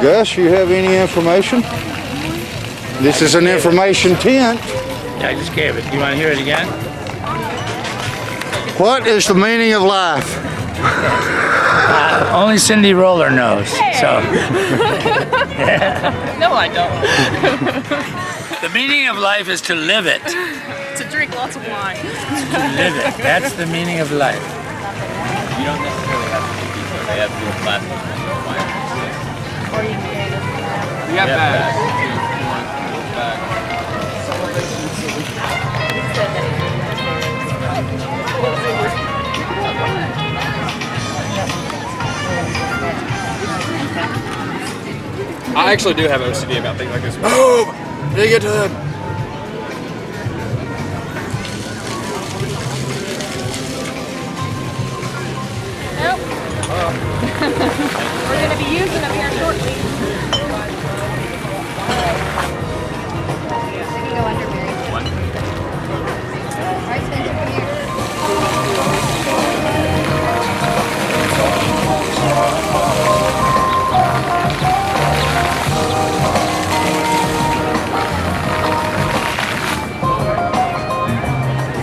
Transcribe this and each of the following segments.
Gus, you have any information? This is an information tent. Yeah, I just gave it. You want to hear it again? What is the meaning of life? Only Cindy Roller knows. Hey. So. No, I don't. The meaning of life is to live it. To drink lots of wine. To live it. That's the meaning of life. You don't necessarily have to do so. They have to do a plastic wine. We have bags. I actually do have OCD about things like this. Oh, dig it up. Nope. We're going to be using them here shortly. Go under Mary. Right, Spencer, come here.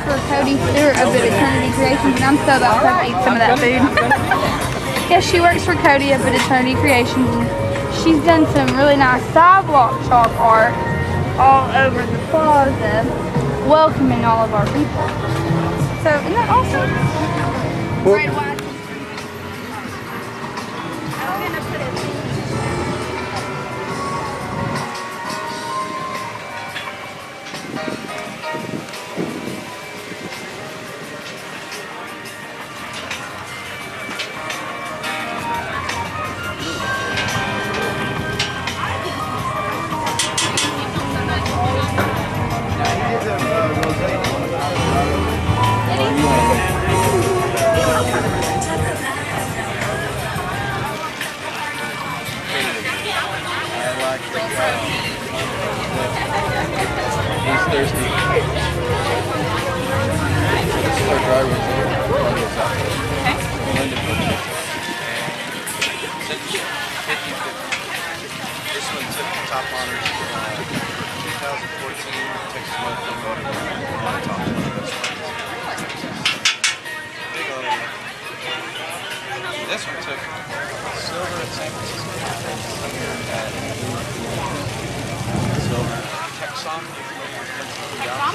For Cody Stewart of the Eternity Creations, and I'm so about to eat some of that food. Yeah, she works for Cody up at Eternity Creations, and she's done some really nice sidewalk chalk art all over the plaza, welcoming all of our people. So, isn't that awesome? Right, wide. I'm gonna put it. He's thirsty. This is our driver. This one took the top honors 2014 Texas Mother voted on top one of those ones. Big old This one took silver at San Francisco. Silver. Texon. Yeah.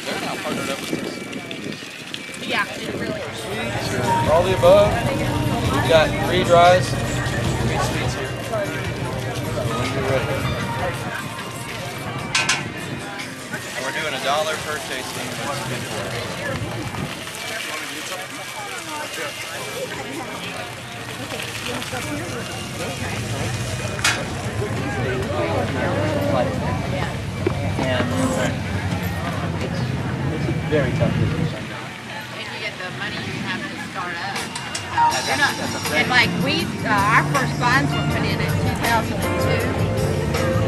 They're now partnered up with us. Yeah, it really is. Sweets or all the above. We've got 3 dries, 3 sweets here. When you're ready. And we're doing $1 per tasting. That's good for us. And it's very tough business. And you get the money you have to start up. You're not, and like our first vines were put in 2002.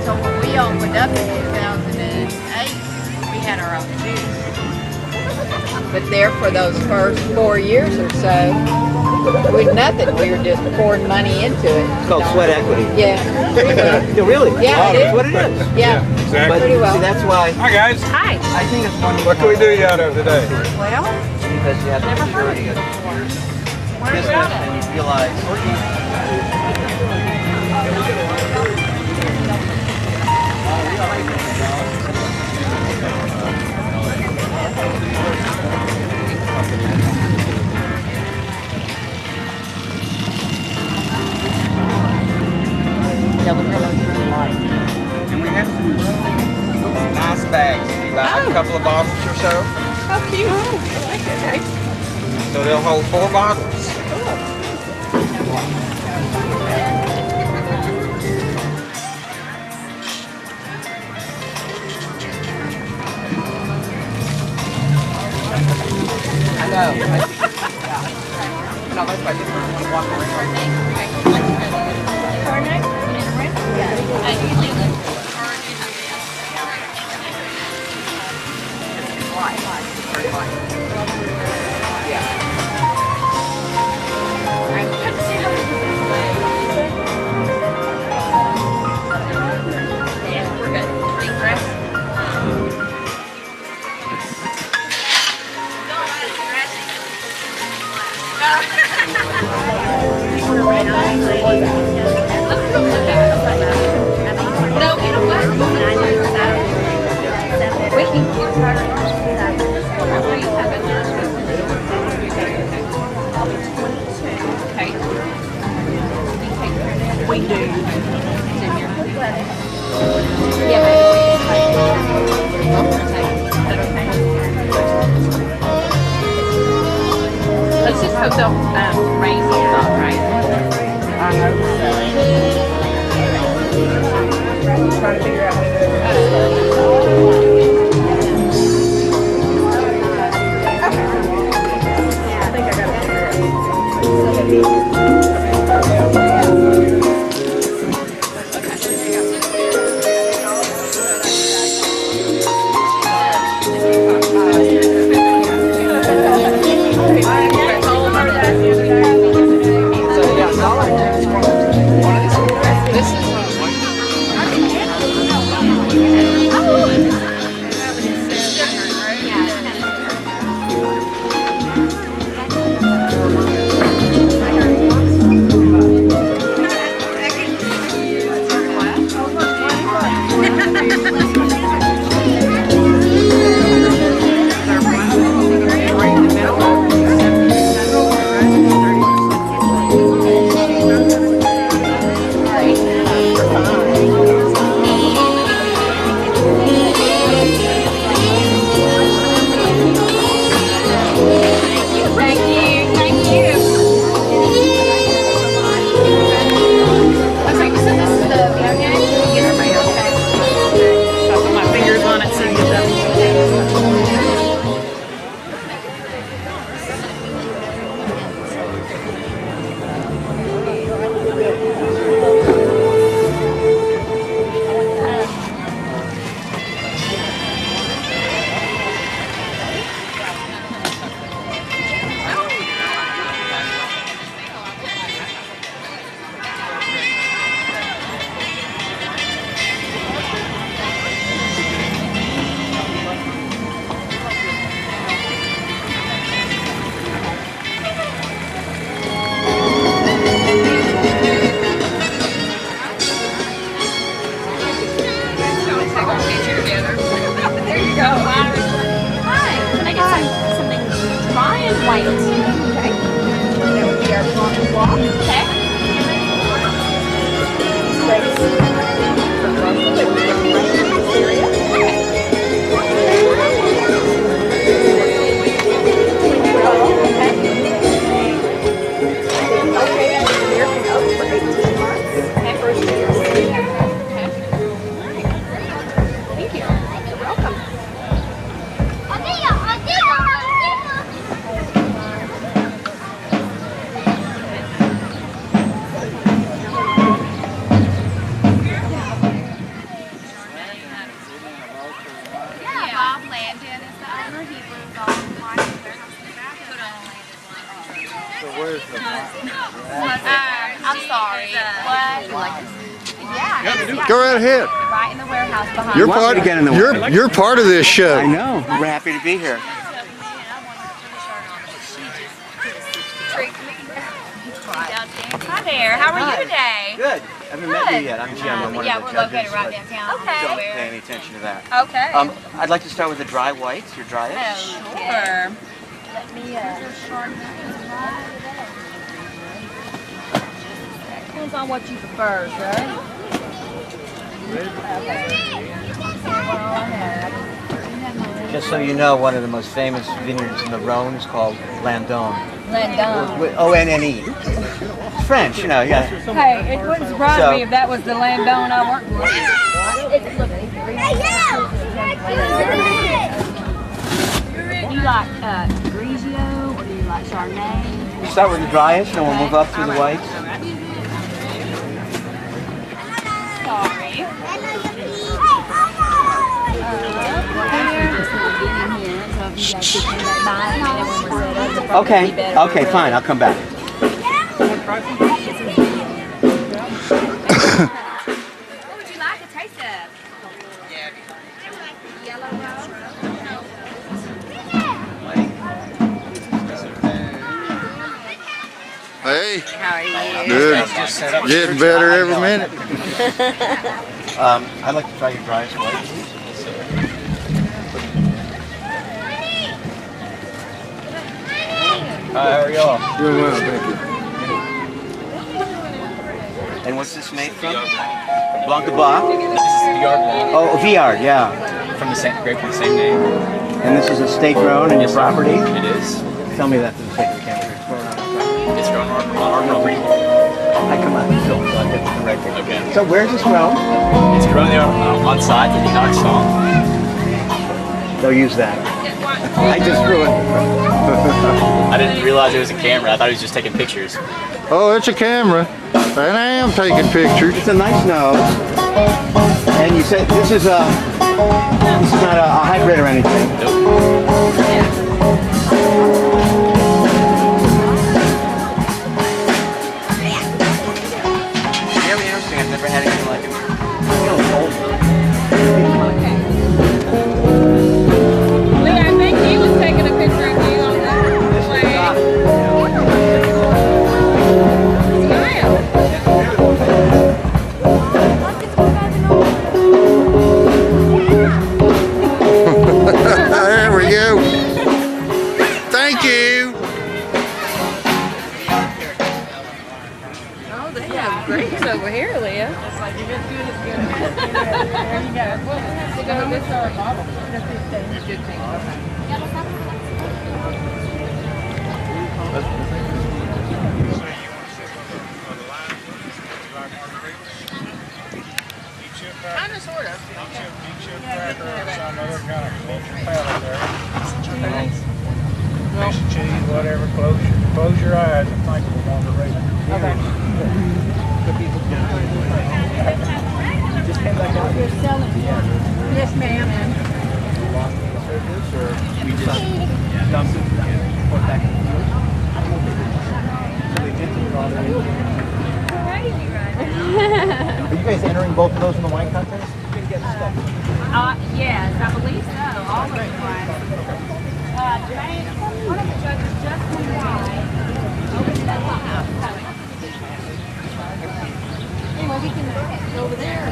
So when we opened up in 2008, we had our own juice. But there for those first 4 years or so, with nothing, we were just pouring money into it. It's called sweat equity. Yeah, pretty well. Yeah, really? Yeah, it That's is. what it is. Yeah, But pretty well. see, that's why Hi guys. Hi. I think it's one. What can we do you out of today? Well, Because you have the maturity of business and you realize. And we have some nice bags. If you buy a couple of bottles or so. how cute. Okay. So they'll hold 4 bottles. I know. No, that's why I just want to walk around. hope they'll raise them up, right? I hope so. Trying to figure out how to do it. I think I got to figure it out. I'm sorry. What? Yeah. Go right ahead. Right in the warehouse behind. You're Want me part. to get in the way? You're part of this show. I know. We're happy to be here. Hi there. How are you today? Good. I haven't met you yet. I'm Jim. I'm one Yeah, of the we're judges. located right but downtown. Don't Okay. pay any attention to that. Okay. I'd like to start with the dry whites, your driest. Sure. Let me depends on what you prefer, sir. Just so you know, one of the most famous vineyards in the Rhone is called Landon. Landon. O-N-N-E. It's French, you know. You gotta, Hey, it wouldn't surprise So- me if that was the Landon I worked with. Do you like Grigio or do you like Chardonnay? we'll start with the driest, and we'll move up to the whites. Sorry. Okay. Okay, fine. I'll come back. What would you like a taste of? Yellow rose. Hey, How are you? good. Getting better every minute. I'd like to try your driest white, please. Hi, how are y'all? Doing well, thank you. And what's this made from? Blanc de Blanc. This is VR Blanc Oh, Viard, yeah. from the same grape with the same name. And this is a state grown in your property? It is. Tell me that for the sake of the camera. It's grown our green. I come out and film, so I get the right thing. Okay. So where's this grown? It's grown there on site that he knocks on. They'll use that. I just ruined it. I didn't realize it was a camera. I thought he was just taking pictures. Oh, it's a camera. And I am taking pictures. It's a nice nose. And you said this is not a hybrid or anything. Nope. Very interesting. I've never had anything like it. Lee, I think he was taking a picture of you on the way. There we go. Thank you. Oh, they have grapes over here, Leah. It's like you're as good as good. There you go. Well, we go this our bottle. Kind of, sort of. Fish and cheese, whatever. Close your eyes and think we're on the radio. Yes, ma'am. We just dumped it and put back in the field. So they did it all the way. Are you guys entering both of those in the wine contest? Yes, I believe so. All of the wines. One of the judges just won wine. Anyway, we can go over there.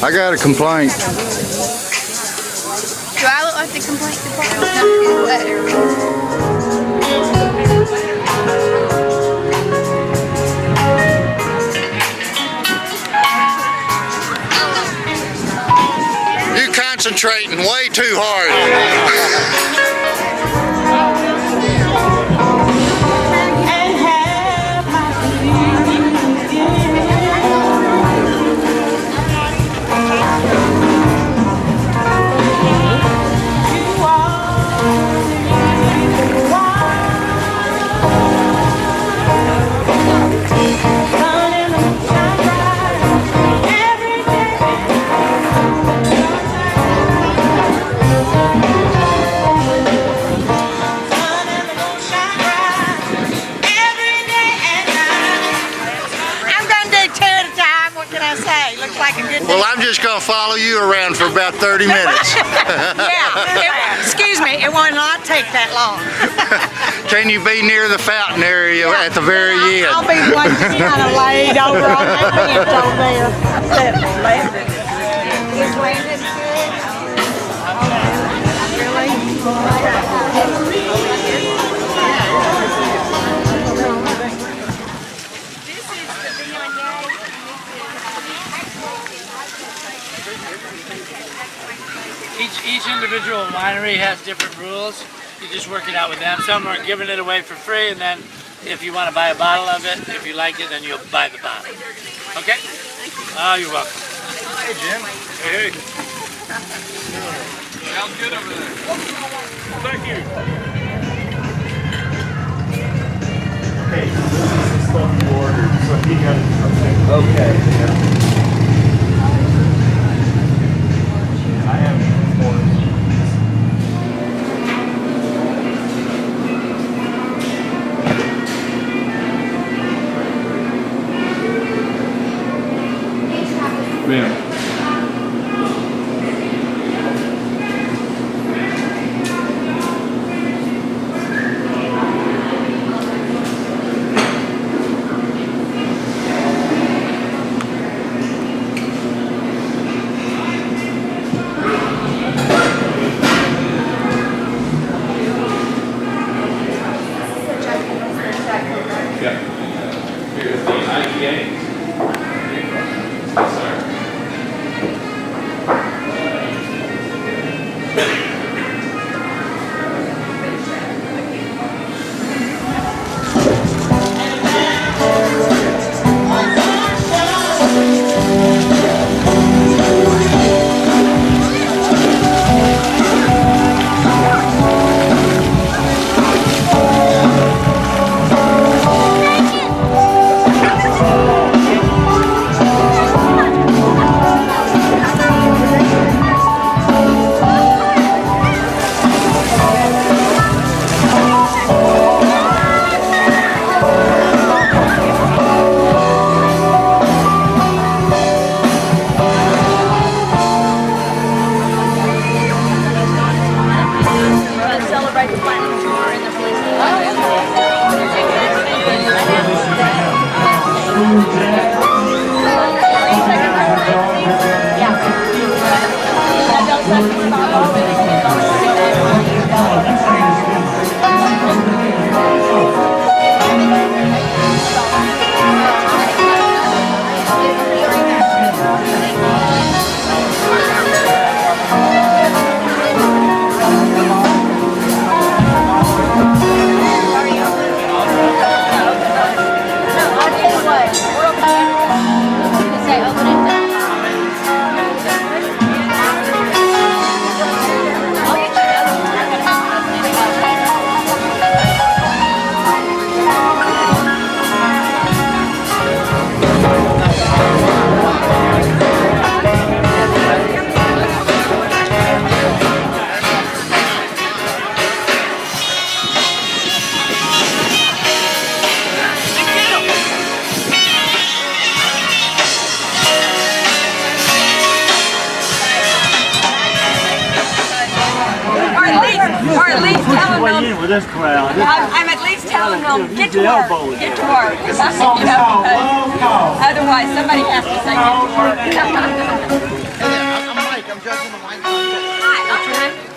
I got a complaint. Do I look like the complaint department? You concentrating way too hard. Well, I'm just going to follow you around for about 30 minutes. Yeah. Excuse me, it will not take that long. Can you be near the fountain area at the very end? I'll be the one just kind of laid over on that bench over there. Is Landon good? Each individual winery has different rules. You just work it out with them. Some are giving it away for free, and then if you want to buy a bottle of it, if you like it, then you'll buy the bottle. Okay? Oh, you're welcome. Hey, Jim. Hey. Sounds good over there. Thank you. Hey, this is the stuff you ordered, so you got it. Okay. Ma'am. Here's the IPA. With this crowd. I'm at least telling them, get to work, get to work. Otherwise, somebody has to say, get to work. I'm Mike, I'm judging the wine contest. Hi, okay.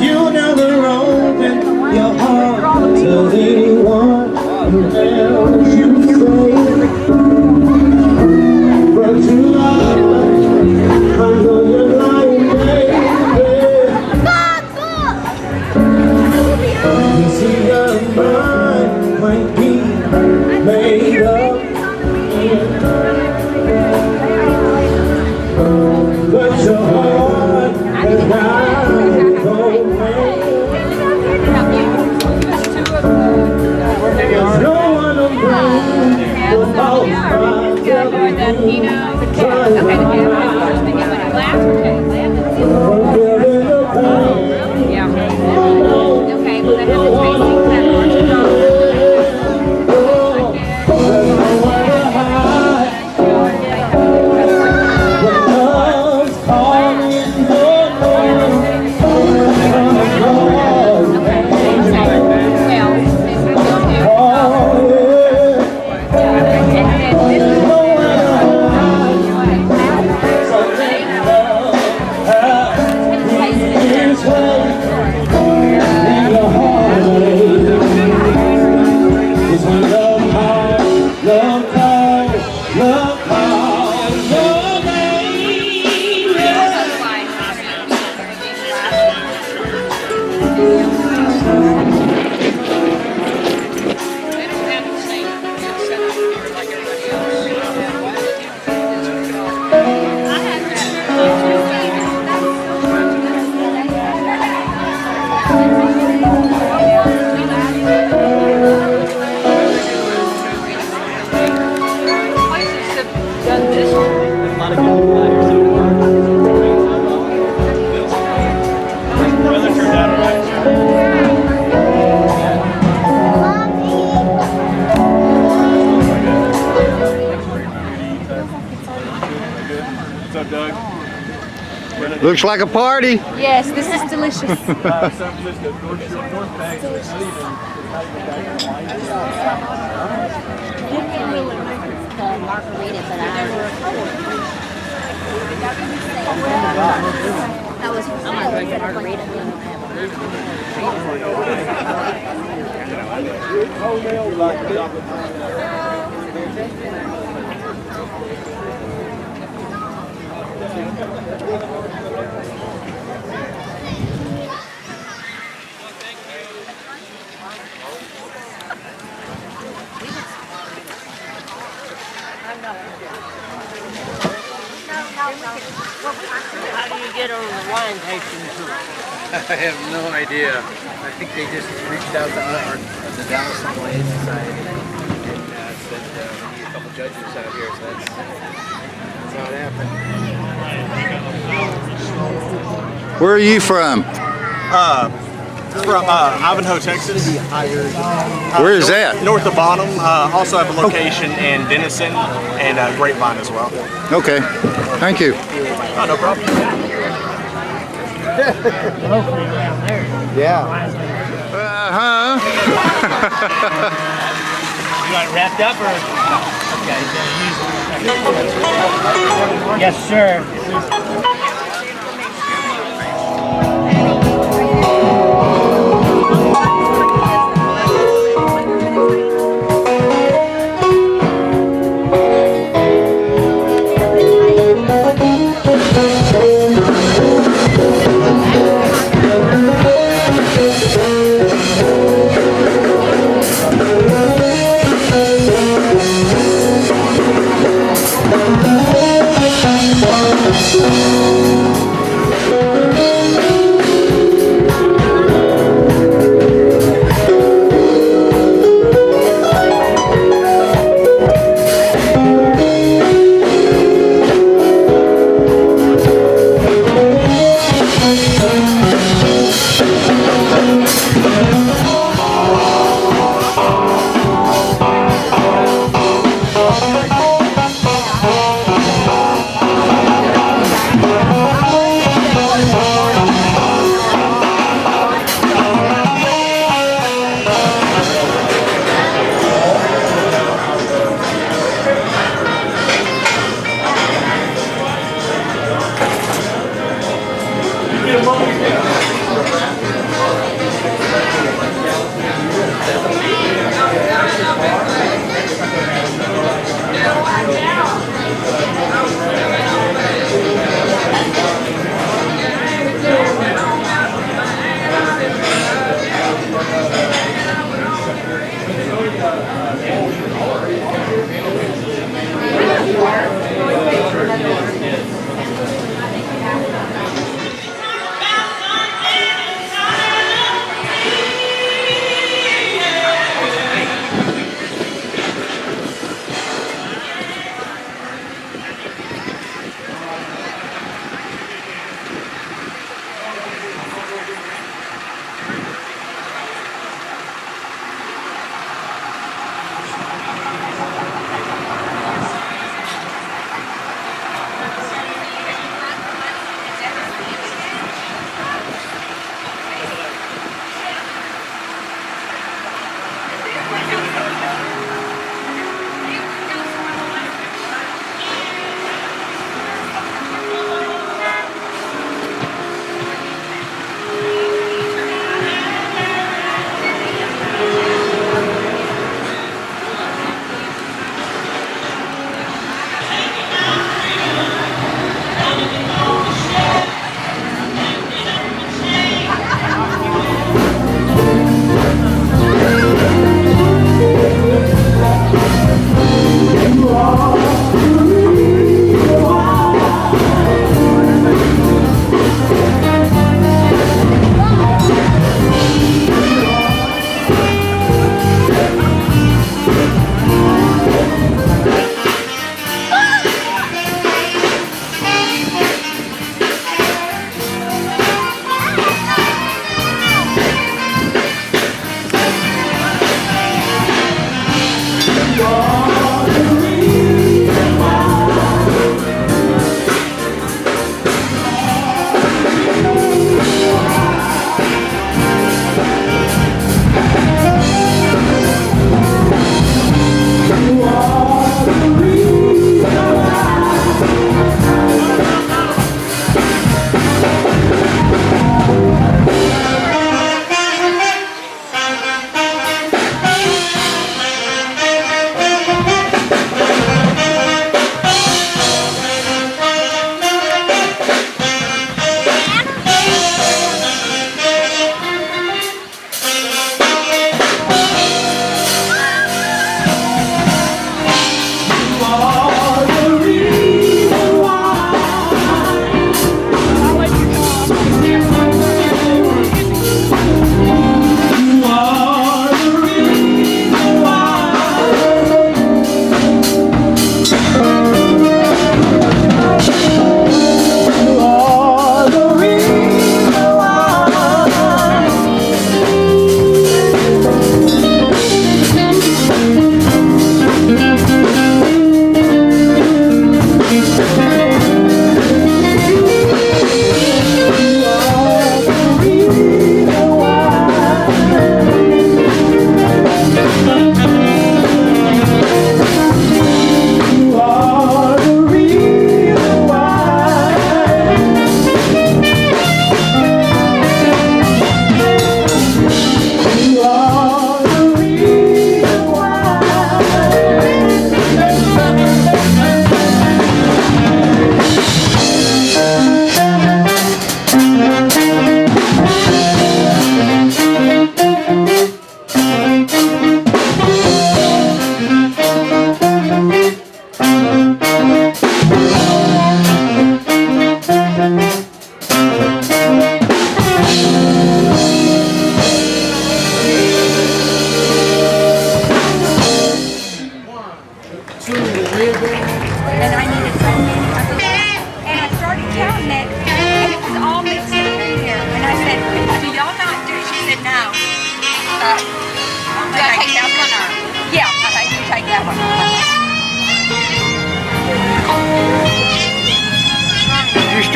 You never open your heart to anyone else you say, but you lie, I know you're lying, baby. You see your mind might be made up, but Doug. Looks like a party. Yes, this is delicious. San Francisco, North Bank. Margarita, but that was I'm gonna drink a margarita. How do you get on the wine tasting tour? I have no idea. I think they just reached out to the Dallas Sommelier Society and said we need a couple judges out here, so that's how it happened. Where are you from? From Ivanhoe, Texas. Where is that? North of Bonham. Also have a location in Denison and Grapevine as well. Okay, thank you. Oh, no problem. Locally around there. Yeah. You want it wrapped up or? Okay. Yes, sir.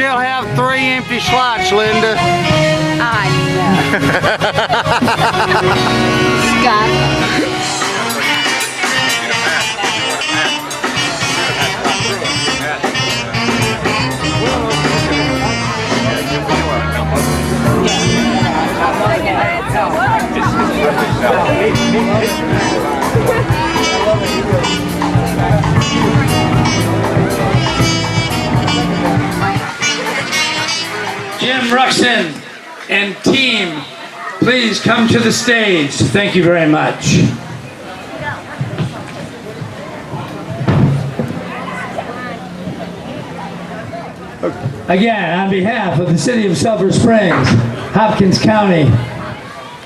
she'll have 3 empty slots, Linda. I know. Scott. Jim Ruxin and team, please come to the stage. Thank you very much. Again, on behalf of the city of Sulphur Springs, Hopkins County,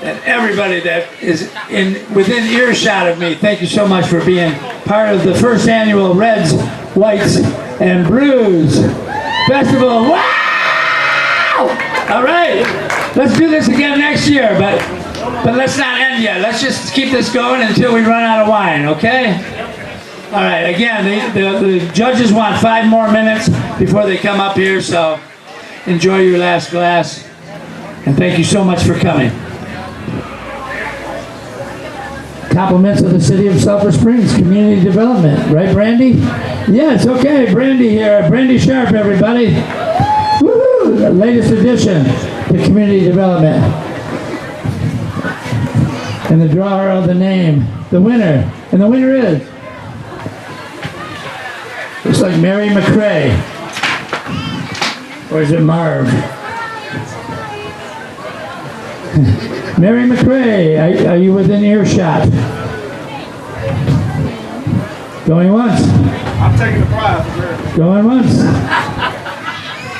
and everybody that is within earshot of me, thank you so much for being part of the first annual Reds, Whites, and Brews Festival. Wow! All right, let's do this again next year, but let's not end yet. Let's just keep this going until we run out of wine, okay? All right, again, the judges want 5 more minutes before they come up here, so enjoy your last glass, and thank you so much for coming. Compliments of the city of Sulphur Springs Community Development, right, Brandy? Yes, okay, Brandy here. Brandy Sharp, everybody. Woohoo! The latest addition to community development. And the drawer of the name, the winner. And the winner is, looks like Mary McCrae. Or is it Marv? Mary McCrae, are you within earshot? Going once. I'm taking the prize. Going once.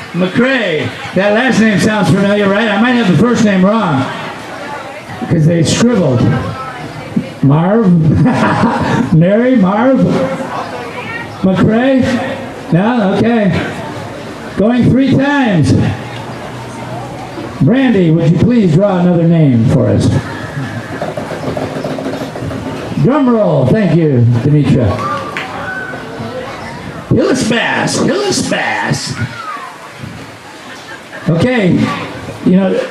McCrae. That last name sounds familiar, right? I might have the first name wrong because they scribbled. Marv? Mary? Marv? McCrae? No? Okay. Going 3 times. Brandy, would you please draw another name for us? Drum roll. Thank you, Demetra. Hillis Bass. Hillis Bass. Okay. You know,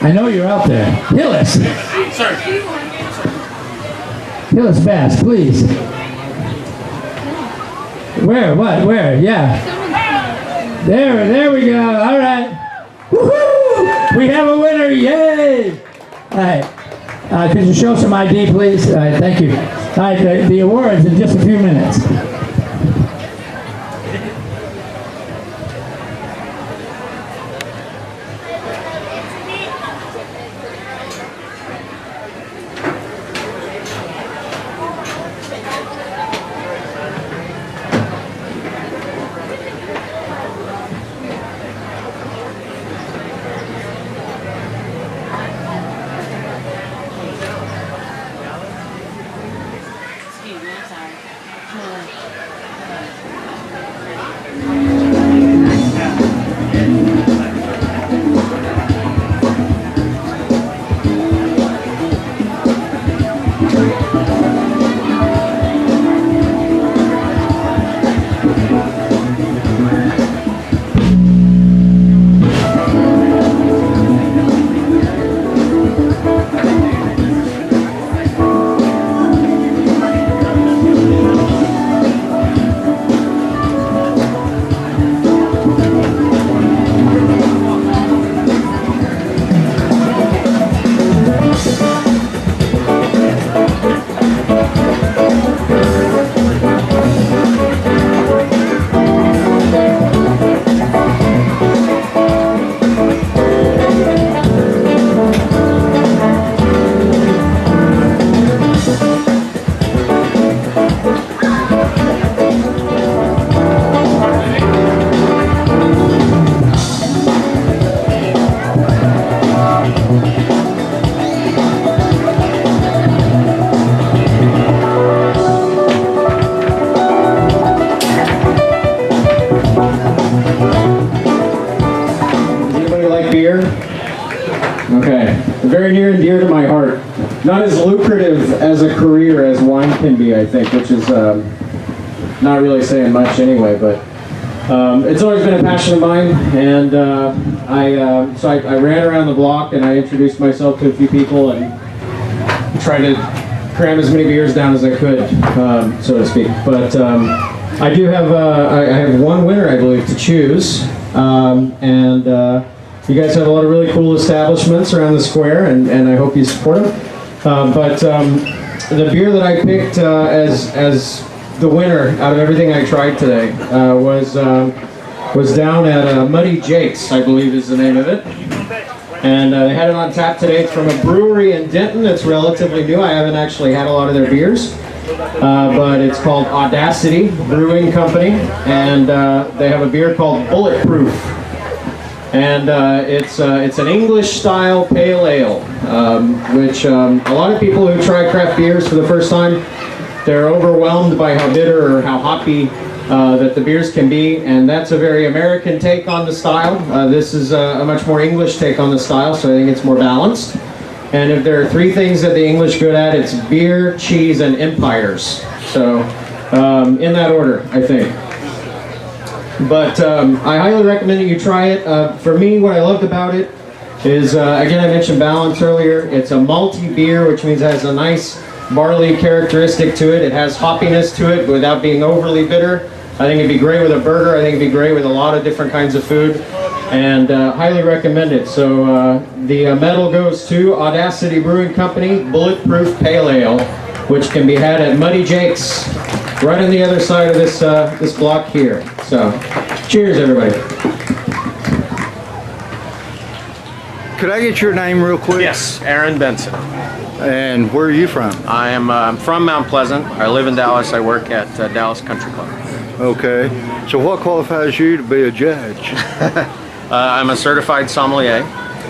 I know you're out there. Hillis. Sir. Hillis Bass, please. Where? What? Where? Yeah. There we go. All right. Woohoo! We have a winner. Yay! All right. Could you show some ID, please? All right. Thank you. All right. The awards in just a few minutes. very near and dear to my heart. Not as lucrative as a career as wine can be, I think, which is not really saying much anyway, but It's always been a passion of mine, and I ran around the block and I introduced myself to a few people and tried to cram as many beers down as I could, so to speak. But I do have I have one winner, I believe, to choose, and you guys have a lot of really cool establishments around the square, and I hope you support them. But the beer that I picked as the winner out of everything I tried today was down at Muddy Jake's, I believe is the name of it. And they had it on tap today. It's from a brewery in Denton. It's relatively new. I haven't actually had a lot of their beers. But it's called Audacity Brewing Company. And they have a beer called Bulletproof. And it's an English-style pale ale, which a lot of people who try craft beers for the first time, they're overwhelmed by how bitter or how hoppy that the beers can be, and that's a very American take on the style. This is a much more English take on the style, so I think it's more balanced. And if there are three things that the English good at, it's beer, cheese, and empires. So in that order, I think. But I highly recommend that you try it. For me, what I loved about it is, again, I mentioned balance earlier. It's a malty beer, which means it has a nice barley characteristic to it. It has hoppiness to it without being overly bitter. I think it'd be great with a burger. I think it'd be great with a lot of different kinds of food, and highly recommend it. So the medal goes to Audacity Brewing Company Bulletproof Pale Ale, which can be had at Muddy Jake's, right on the other side of this this block here. So, cheers, everybody. Could I get your name real quick? Yes, Aaron Benson. And where are you from? I am from Mount Pleasant. I live in Dallas. I work at Dallas Country Club. Okay. So what qualifies you to be a judge? I'm a certified sommelier,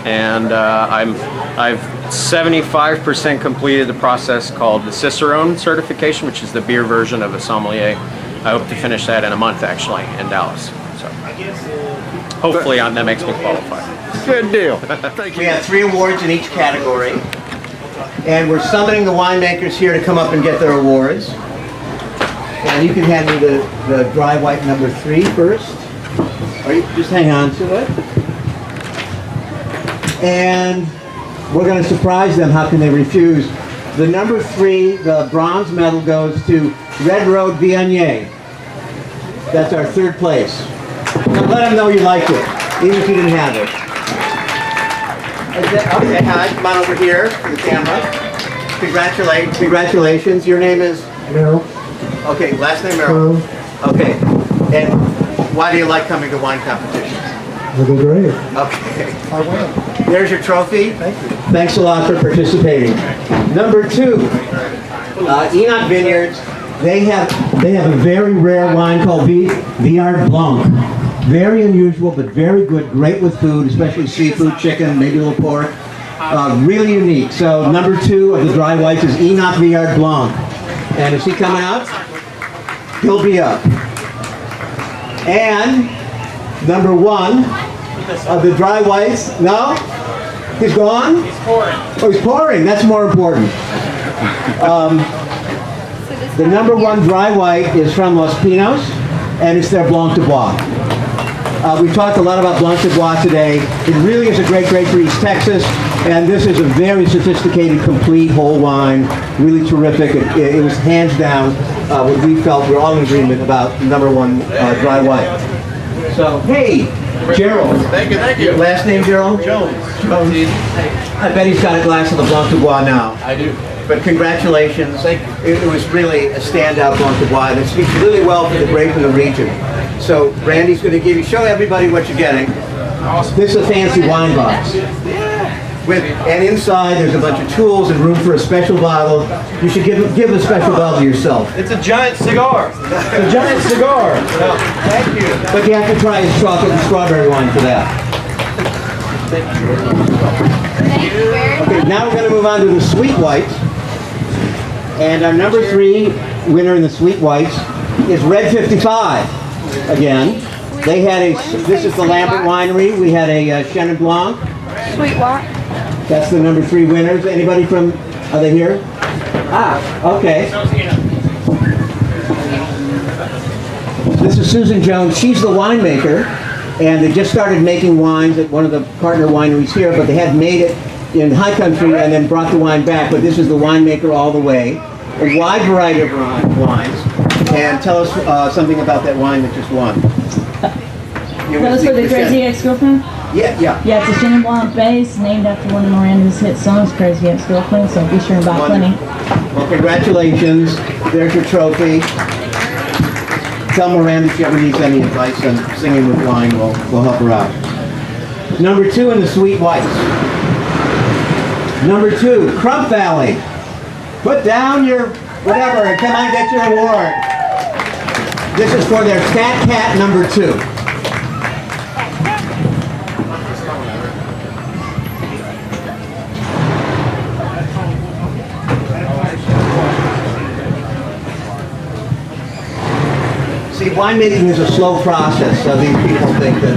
and I've 75% completed the process called the Cicerone certification, which is the beer version of a sommelier. I hope to finish that in a month, actually, in Dallas. So hopefully that makes me qualified. Good deal. Thank you. We have 3 awards in each category, and we're summoning the winemakers here to come up and get their awards. And you can hand me the dry white number 3 first. Or you just hang on to it. And we're going to surprise them. How can they refuse? The number 3, the bronze medal, goes to Red Road Viognier. That's our 3rd place. Now let them know you liked it, even if you didn't have it. Okay, hi, come on over here for the camera. Congratulations. Your name is? Merrill. Okay, last name Merrill. Okay, and why do you like coming to wine competitions? They're great. Okay. I win. There's your trophy. Thank you. Thanks a lot for participating. Number 2, Enoch Vineyards. They have a very rare wine called Viard Blanc. Very unusual, but very good. Great with food, especially seafood, chicken, maybe a little pork. Really unique. So number 2 of the dry whites is Enoch Viard Blanc. And is he coming up? He'll be up. And number 1 of the dry whites. No? He's gone? He's pouring. Oh, he's pouring. That's more important. The number 1 dry white is from Los Pinos, and it's their Blanc de Bois. We've talked a lot about Blanc de Bois today. It really is a great grape for East Texas, and this is a very sophisticated, complete, whole wine. Really terrific. It was hands down what we felt. We're all in agreement about number 1 dry white. So, hey, Gerald. Thank you. Last name, Gerald? Jones. I bet he's got a glass of the Blanc de Bois now. I do. But congratulations. Thank you. It was really a standout Blanc de Bois, and it speaks really well for the grape in the region. So Randy's going to show everybody what you're getting. Awesome. This is a fancy wine box. And inside there's a bunch of tools and room for a special bottle. You should give a special bottle to yourself. It's a giant cigar. It's a giant cigar. Thank you. But you have to try his chocolate and strawberry wine for that. Thank you very much. Okay, now we're going to move on to the sweet whites. And our number 3 winner in the sweet whites is Red 55. Again, they had this is the Lambert Winery. We had a Chenin Blanc. Sweet white. That's the number 3 winners. Anybody from, are they here? Ah, okay. This is Susan Jones. She's the winemaker, and they just started making wines at one of the partner wineries here, but they had made it in high country and then brought the wine back. But this is the winemaker all the way. A wide variety of wines. And tell us something about that wine that just won. That was for the Crazy Ex-Girlfriend? Yeah. Yeah, it's a Chenin Blanc base named after one of Miranda's hit songs, Crazy Ex-Girlfriend, so be sure and buy plenty. Well, congratulations. There's your trophy. Tell Miranda if she ever needs any advice on singing with wine, we'll help her out. Number 2 in the Sweet Whites. Number 2, Crump Valley. Put down your whatever and come on, get your award. This is for their Fat Cat number 2. See, winemaking is a slow process, so these people think that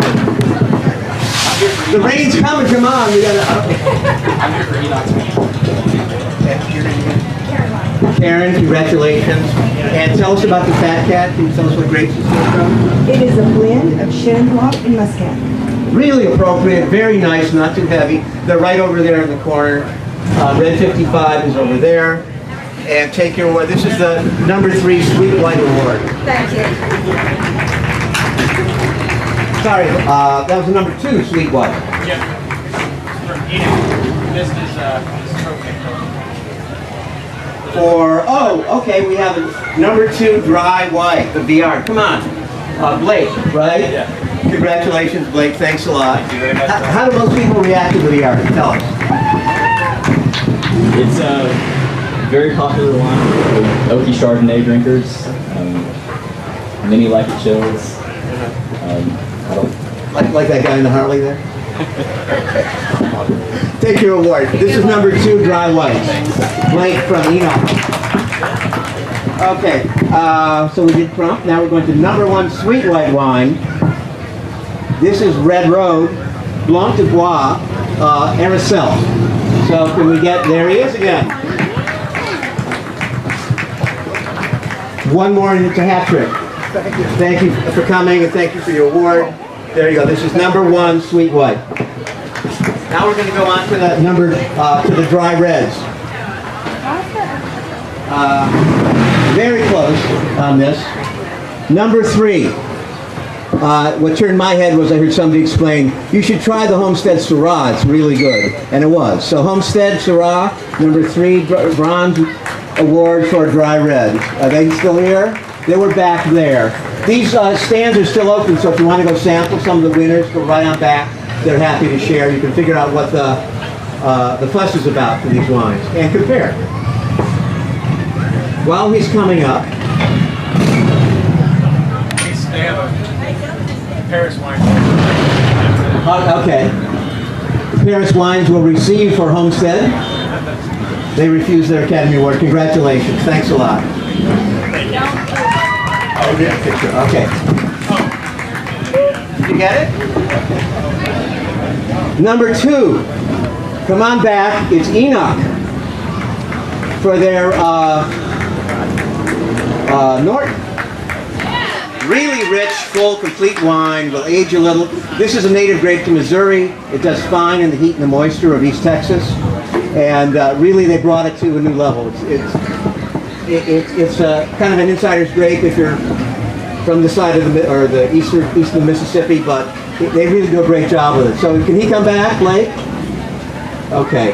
the rain's coming, come on, we gotta. I'm here for Enoch's. Karen, congratulations. And tell us about the Fat Cat. Can you tell us what grapes it's made from? It is a blend of Chenin Blanc and Muscat. Really appropriate, very nice, not too heavy. They're right over there in the corner. Red 55 is over there. And take your award. This is the number 3 Sweet White Award. Thank you. Sorry, that was the number 2 Sweet White. Yeah. For Enoch. This is trophy. Okay, we have a number 2 Dry White, the VR. Come on. Blake, right? Yeah. Congratulations, Blake. Thanks a lot. Thank you very much. How do most people react to the VR? Tell us. It's a very popular wine with oaky Chardonnay drinkers. Many like it chills. I don't like that guy in the Harley there. Take your award. This is number 2 Dry White. Blake from Enoch. Okay, so we did Crump. Now we're going to number 1 Sweet White wine. This is Red Road, Blanc de Bois, Aracel. So can we get, there he is again. One more and it's a hat trick. Thank you for coming and thank you for your award. There you go. This is number 1 Sweet White. Now we're going to go on to the to the Dry Reds. Very close on this. Number 3. What turned my head was I heard somebody explain, you should try the Homestead Syrah, it's really good. And it was. So Homestead Syrah, number 3, bronze award for Dry Red. Are they still here? They were back there. These stands are still open, so if you want to go sample some of the winners, go right on back. They're happy to share. You can figure out what the fuss is about for these wines and compare. While he's coming up, They have a Paris wine. okay. Paris Wines will receive for Homestead. They refused their Academy Award. Congratulations. Thanks a lot. Oh, yeah, picture. Okay. Did you get it? Number 2. Come on back. It's Enoch for their Norton. Really rich, full, complete wine. Will age a little. This is a native grape to Missouri. It does fine in the heat and the moisture of East Texas. And really, they brought it to a new level. It's kind of an insider's grape if you're from the side of the eastern Mississippi, but they really do a great job with it. So can he come back, Blake? Okay.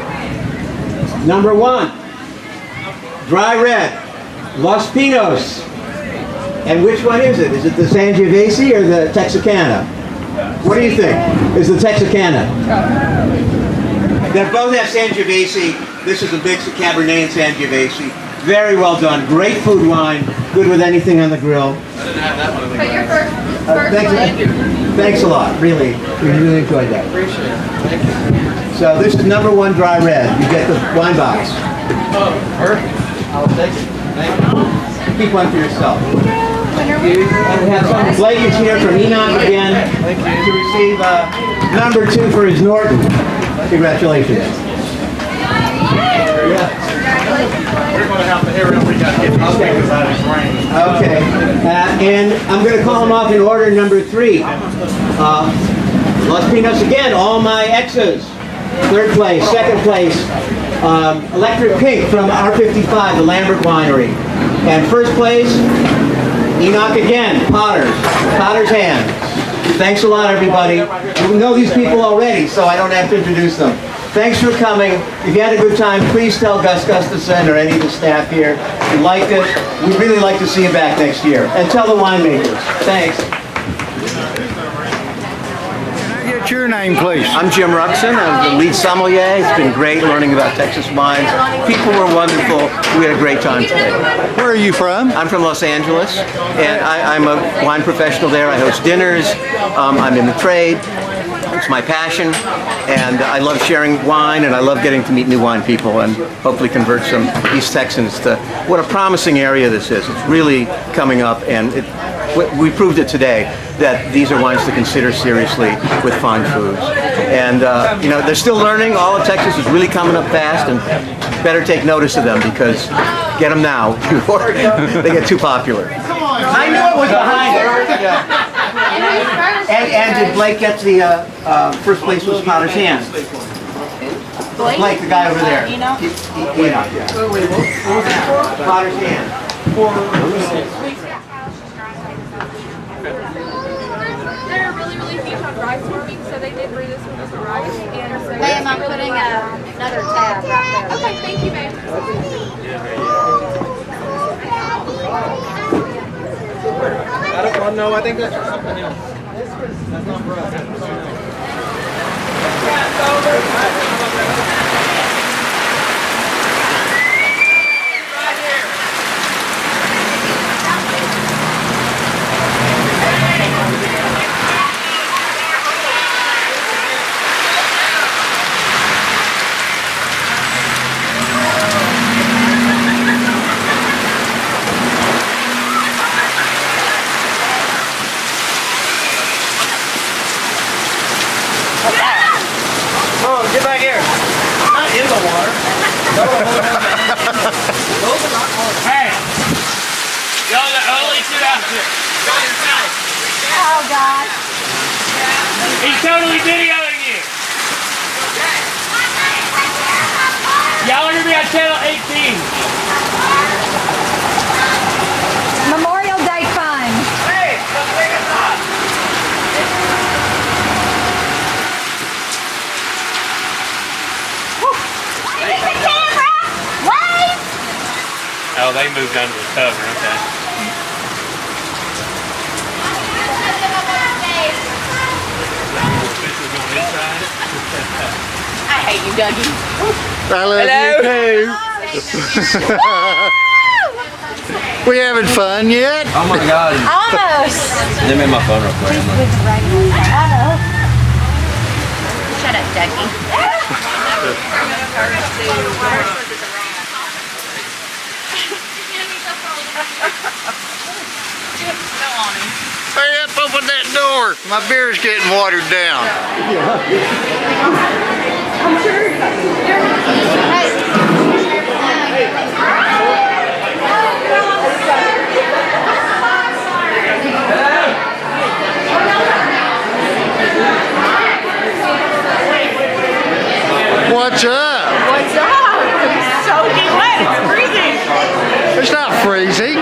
Number 1, Dry Red, Los Pinos. And which one is it? Is it the Sangiovese or the Texarkana? What do you think? Is the Texarkana? They both have Sangiovese. This is a big Cabernet and Sangiovese. Very well done. Great food wine. Good with anything on the grill. I didn't have that one of the But your first Thanks a lot. Really, we really enjoyed that. Appreciate it. Thank you. So this is number 1 Dry Red. You get the wine box. Oh, perfect. I'll take it. Thank you. Keep one for yourself. And we have some Blake is here from Enoch again to receive number 2 for his Norton. Congratulations. Yeah. We're going to have to hear him. We got to get these speakers out of his range. Okay. And I'm going to call them off in order. Number 3. Los Pinos again, all my X's. 3rd place, 2nd place, Electric Pink from R55, the Lambert Winery. And 1st place, Enoch again, Potter's Hand. Thanks a lot, everybody. You know these people already, so I don't have to introduce them. Thanks for coming. If you had a good time, please tell Gus Gustafson or any of the staff here if you liked it. We'd really like to see you back next year. And tell the winemakers. Thanks. Get your name, please. I'm Jim Ruxin. I'm the lead sommelier. It's been great learning about Texas wines. People were wonderful. We had a great time today. Where are you from? I'm from Los Angeles, and I'm a wine professional there. I host dinners. I'm in the trade. It's my passion, and I love sharing wine, and I love getting to meet new wine people and hopefully convert some East Texans to what a promising area this is. It's really coming up, and we proved it today that these are wines to consider seriously with fine foods. And you know, they're still learning. All of Texas is really coming up fast, and better take notice of them because get them now before they get too popular. I knew it was behind it. Yeah. And did Blake get the 1st place was Potter's Hand? Blake, the guy over there. Enoch, yeah. Potter's Hand. They're really huge on rice farming, so they did brew this one as a rice. And so Ma'am, I'm putting another tab right there. Okay, thank you, ma'am. I don't know. I think that's something else. That's not for us. Get back here. Not in the water. Hey. Y'all only sit out here. Go inside. Oh, God. He's totally videoing you. Y'all are going to be on channel 18. Memorial Day fun. Hey, let's take a shot. Oh, they moved under the cover, okay. I hate you, Dougie. I love you too. We having fun yet? Oh my God. Almost. Let me my phone real quick. I know. Shut up, Dougie. Hurry up, open that door. My beer's getting watered down. I'm sure. What's up? What's up? It's soaking wet. It's freezing. It's not freezing.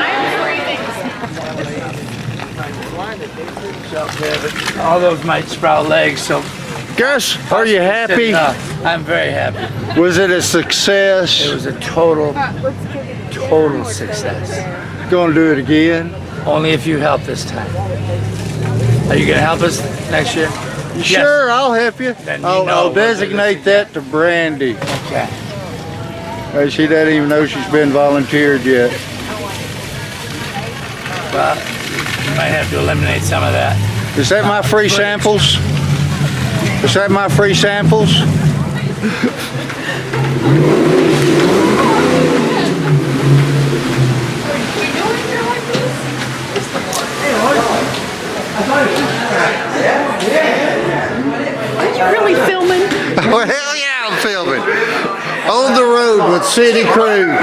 All those might sprout legs, so. Gus, are you happy? I'm very happy. Was it a success? It was a total success. Going to do it again? Only if you help this time. Are you going to help us next year? Sure, I'll help you. Then I'll designate that to Brandy. Okay. She doesn't even know she's been volunteered yet. Well, you might have to eliminate some of that. Is that my free samples? Is that my free samples? Are you really filming? Oh, hell yeah, I'm filming. middle of the road with city crew.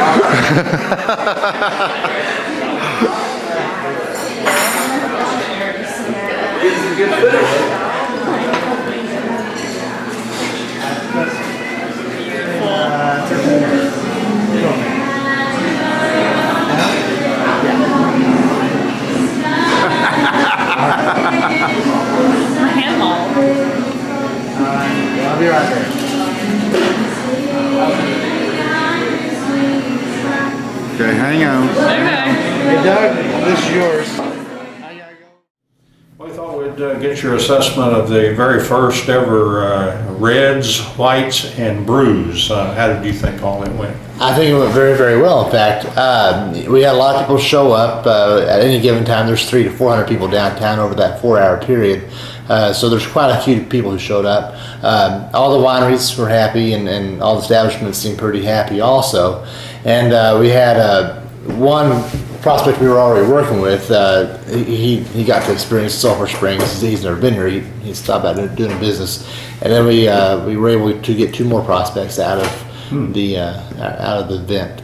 I'll be right there. Okay, hang on. Hey Doug, this is yours. Well, I thought we'd get your assessment of the very first ever Reds, Whites, and Brews. How did you think all that went? I think it went very, very well. In fact, we had a lot of people show up. At any given time, there's 300 to 400 people downtown over that 4-hour period. So there's quite a few people who showed up. All the wineries were happy, and all the establishments seemed pretty happy also. And we had one prospect we were already working with. He got to experience Sulphur Springs. He's never been here. He stopped out doing a business, and then we were able to get 2 more prospects out of the event.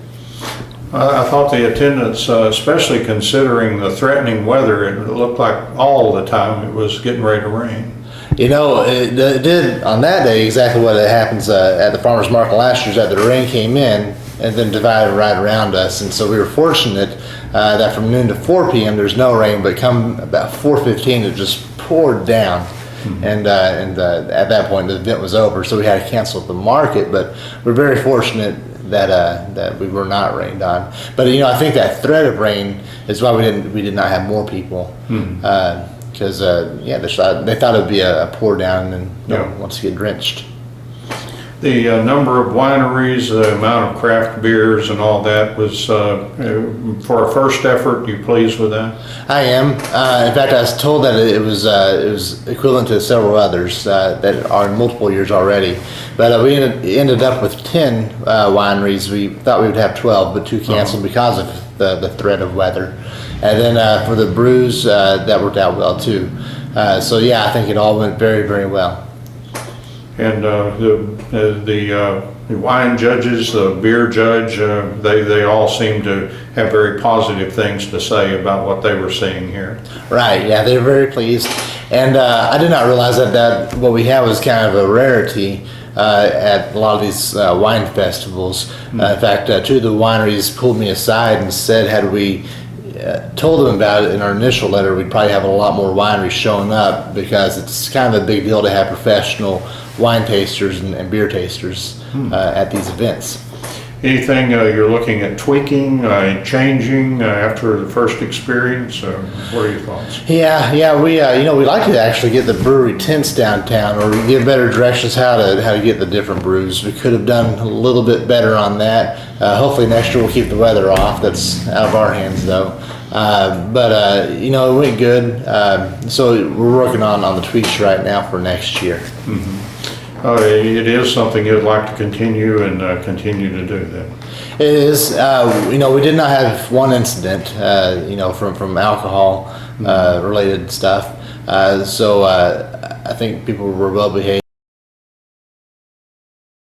I thought the attendance, especially considering the threatening weather, it looked like all the time it was getting ready to rain. You know, it did on that day exactly what happens at the farmers market last year. That the rain came in and then divided right around us, and so we were fortunate that from noon to 4 p.m. there's no rain, but come about 4:15 it just poured down. And at that point the event was over, so we had to cancel the market. But we're very fortunate that we were not rained on. But you know, I think that threat of rain is why we did not have more people, because they thought it would be a pour down and no one wants to get drenched. The number of wineries, the amount of craft beers and all that was, for a first effort, you pleased with that? I am. In fact, I was told that it was equivalent to several others that are in multiple years already. But we ended up with 10 wineries. We thought we would have 12, but 2 canceled because of the threat of weather. And then for the brews, that worked out well too. So yeah, I think it all went very, very well. And the wine judges, the beer judge, they all seem to have very positive things to say about what they were seeing here. Right, yeah, they were very pleased. And I did not realize that what we have was kind of a rarity at a lot of these wine festivals. In fact, 2 of the wineries pulled me aside and said had we told them about it in our initial letter, we'd probably have a lot more wineries showing up, because it's kind of a big deal to have professional wine tasters and beer tasters at these events. Anything you're looking at tweaking, changing after the first experience? What are your thoughts? Yeah, we we like to actually get the brewery tents downtown, or give better directions how to get the different brews. We could have done a little bit better on that. Hopefully next year we'll keep the weather off. That's out of our hands though. But it went good. So we're working on the tweaks right now for next year. It is something you'd like to continue and continue to do then. It is. We did not have one incident, from alcohol related stuff. So I think people were well behaved.